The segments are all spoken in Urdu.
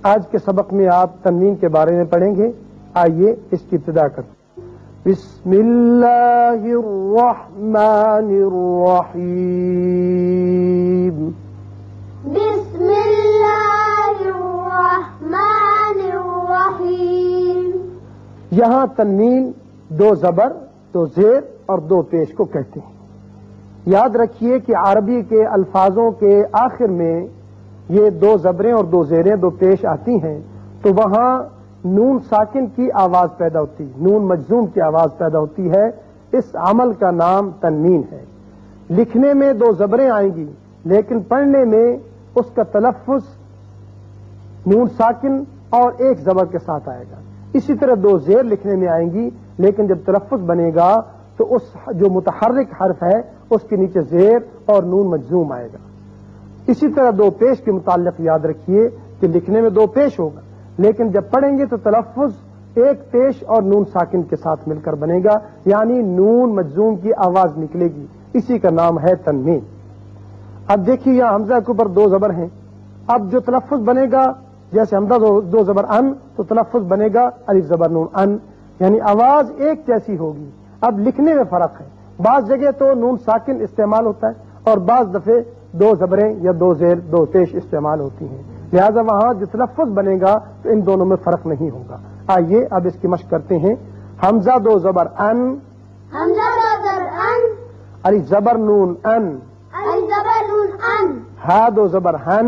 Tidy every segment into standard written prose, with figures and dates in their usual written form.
آج کے سبق میں آپ تنوین کے بارے میں پڑھیں گے. آئیے اس کی ابتدا کریں. بسم اللہ الرحمن الرحیم. بسم اللہ الرحمن الرحیم. یہاں تنوین دو زبر، دو زیر اور دو پیش کو کہتے ہیں. یاد رکھیے کہ عربی کے الفاظوں کے آخر میں یہ دو زبریں اور دو زیریں، دو پیش آتی ہیں تو وہاں نون ساکن کی آواز پیدا ہوتی ہے، نون مجزوم کی آواز پیدا ہوتی ہے. اس عمل کا نام تنوین ہے. لکھنے میں دو زبریں آئیں گی لیکن پڑھنے میں اس کا تلفظ نون ساکن اور ایک زبر کے ساتھ آئے گا. اسی طرح دو زیر لکھنے میں آئیں گی لیکن جب تلفظ بنے گا تو اس جو متحرک حرف ہے اس کے نیچے زیر اور نون مجزوم آئے گا. اسی طرح دو پیش کے متعلق یاد رکھیے کہ لکھنے میں دو پیش ہوگا لیکن جب پڑھیں گے تو تلفظ ایک پیش اور نون ساکن کے ساتھ مل کر بنے گا، یعنی نون مجزوم کی آواز نکلے گی. اسی کا نام ہے تنوین. اب دیکھیے یہاں حمزہ کے اوپر دو زبر ہیں. اب جو تلفظ بنے گا جیسے حمزہ دو زبر ان تو تلفظ بنے گا الف زبر نون ان، یعنی آواز ایک جیسی ہوگی. اب لکھنے میں فرق ہے. بعض جگہ تو نون ساکن استعمال ہوتا ہے اور بعض دفعے دو زبریں یا دو زیر دو پیش استعمال ہوتی ہیں. لہذا وہاں جو تلفظ بنے گا تو ان دونوں میں فرق نہیں ہوگا. آئیے اب اس کی مشق کرتے ہیں. حمزہ دو زبر ان، حمزہ دو زبر ان، الف زبر نون ان، الف زبر نون ان، ہا دو زبر ہن،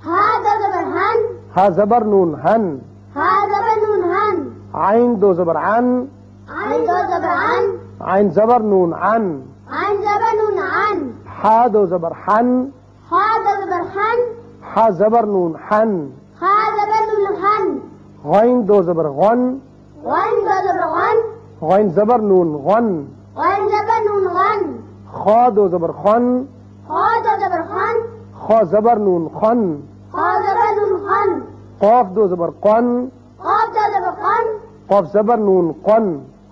ہا دو زبر ہن، ہا زبر نون ہن، ہا زبر نون ہن، عین دو زبر ان، عین دو زبر ان، عین زبر نون ان، عین زبر نون ان، ہا دو زبر ہن، ہا دو زبر ہن، ہا زبر نون ہن، ہا زبر نون ہن، غین دو زبر غن، غین دو زبر غن، غین زبر نون غن، غین زبر نون غن، خا دو زبر خن، خا دو زبر خن، خا زبر نون خن، خا زبر نون خن، قاف دو زبر قن، قاف دو زبر قن، قاف زبر نون قن،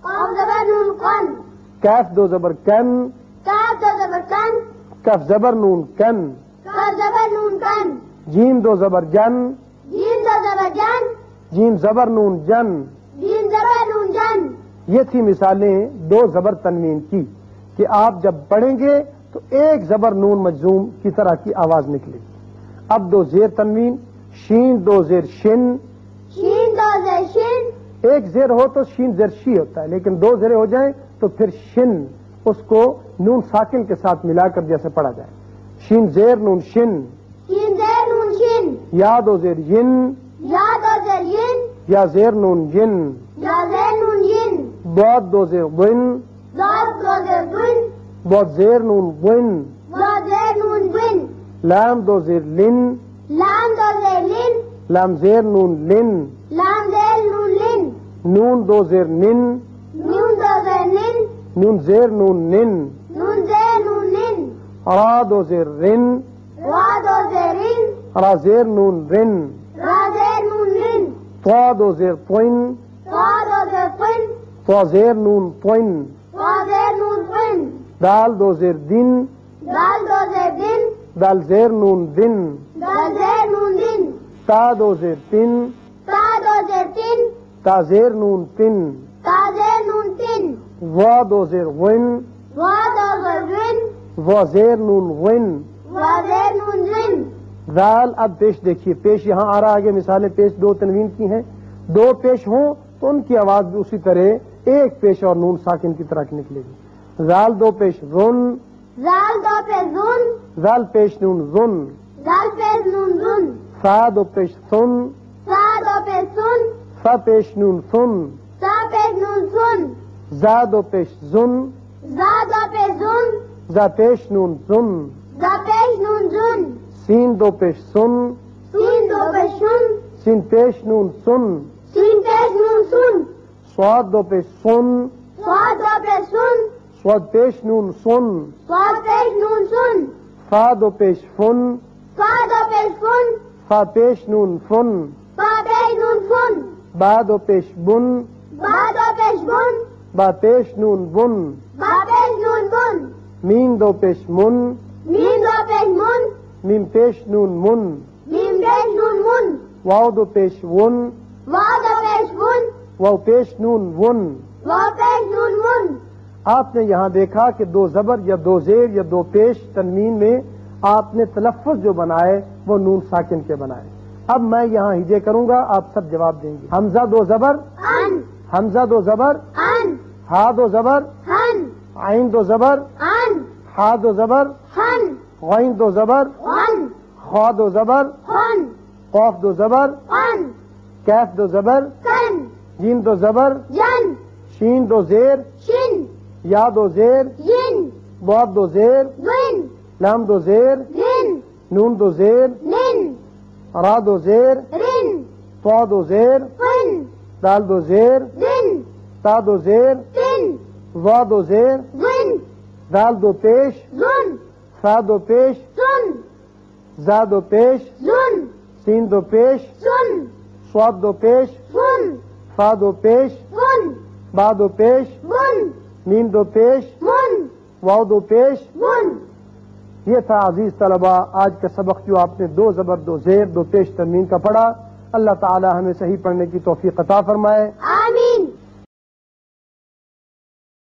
قاف زبر نون قن، کاف دو زبر کن، کاف دو زبر کن، کف زبر نون کن، کاف زبر نون کن، جیم دو زبر جن، جیم دو زبر جن، جیم زبر نون جن. جیم زبر نون جن. یہ تھی مثالیں دو زبر تنوین کی کہ آپ جب پڑھیں گے تو ایک زبر نون مجزوم کی طرح کی آواز نکلے گی. اب دو زیر تنوین، شین دو زیر شن. شین دو زیر شن، ایک زیر ہو تو شین زیر شی ہوتا ہے لیکن دو زیریں ہو جائیں تو پھر شن اس کو نون ساکن کے ساتھ ملا کر جیسے پڑھا جائے. شین زیر نون شن، شین زیر نون شن، یا دو زیر ین، یا دو زیر ین، یا زیر نون ین، یا زیر نون ین، ضاد دو زیر ضن، ضاد دو زیر ضن، ضاد زیر نون ضن، ضاد زیر نون ضن، لام دو زیر لن، لام دو زیر لن، لام زیر نون لن، لام زیر نون لن، نون دو زیر نن، نون دو زیر نن، نون زیر نون نن، نون زیر نون نن، را دو زیر رن، را دو زیر رن، را زیر نون رن، را زیر نون رن، طا دو زیر طن، طا دو زیر طن، طا زیر نون طن، طا زیر نون طن، دال دو زیر دن، دال دو زیر دن، دال زیر نون دن، دال زیر نون دن، تا دو زیر تن، تا دو زیر تن، تا زیر نون تن، تا زیر نون تن، وا دو زیر ون، وا دو زیر ون، وا زیر نون ون. وا زیر نون ون. دال. اب پیش دیکھیے، پیش یہاں آ رہا آگے مثالیں پیش دو تنوین کی ہیں. دو پیش ہوں تو ان کی آواز بھی اسی طرح ایک پیش اور نون ساکن کی طرح کی نکلے گی. زال دو پیش رن، زال دو پیش زن، زال پیش نون زن، زال پیش نون زن، سا دو پیش سن، سا دو پیش سن، سا پیش نون سن، سا پیش نون سن، زا دو پیش زن، زا دو پیش زن، زا پیش نون زن، زا پیش نون زن، سین دو پیش سن، سین دو پیش سن، سین پیش نون سن، سین پیش نون سن، سواد دو پیش سن، سواد دو پیش سن، سواد پیش نون سن، سواد پیش نون سن، فا دو پیش فن، فا دو پیش فن، فا پیش نون فن، فا پیش نون فن، با دو پیش بن، با دو پیش بن، با پیش نون بن، با پیش نون بن، میم دو پیش من، میم دو پیش من، میم پیش نون من، میم پیش نون من، واو دو پیش ون، واو دو پیش ون، واو پیش نون ون. واو پیش نون ون. آپ نے یہاں دیکھا کہ دو زبر یا دو زیر یا دو پیش تنوین میں آپ نے تلفظ جو بنائے وہ نون ساکن کے بنائے. اب میں یہاں ہجے کروں گا، آپ سب جواب دیں گے. حمزہ دو زبر، ان، حمزہ دو زبر، ان، ہا دو زبر، ہن، عین دو زبر، ان، ہا دو زبر، ہن، غین دو زبر، غن، خا دو زبر، خن، قاف دو زبر، قن، کیف دو زبر، کن، جیم دو زبر، جن، شین دو زیر، شن، یا دو زیر، ین، ضاد دو زیر، ون، لام دو زیر، رن، نون دو زیر، لن، را دو زیر، رن، طا دو زیر، فن، دال دو زیر، دن، تا دو زیر، تن، وا دو زیر، زن، دال دو پیش، زن، سا دو پیش، سن، زا دو پیش، زن، سین دو پیش، سن، صاد دو پیش، فن، فا دو پیش، فن، با دو پیش، بن، میم دو پیش، من، واو دو پیش. بن. یہ تھا عزیز طلباء آج کا سبق جو آپ نے دو زبر دو زیر دو پیش تنوین کا پڑھا. اللہ تعالی ہمیں صحیح پڑھنے کی توفیق عطا فرمائے.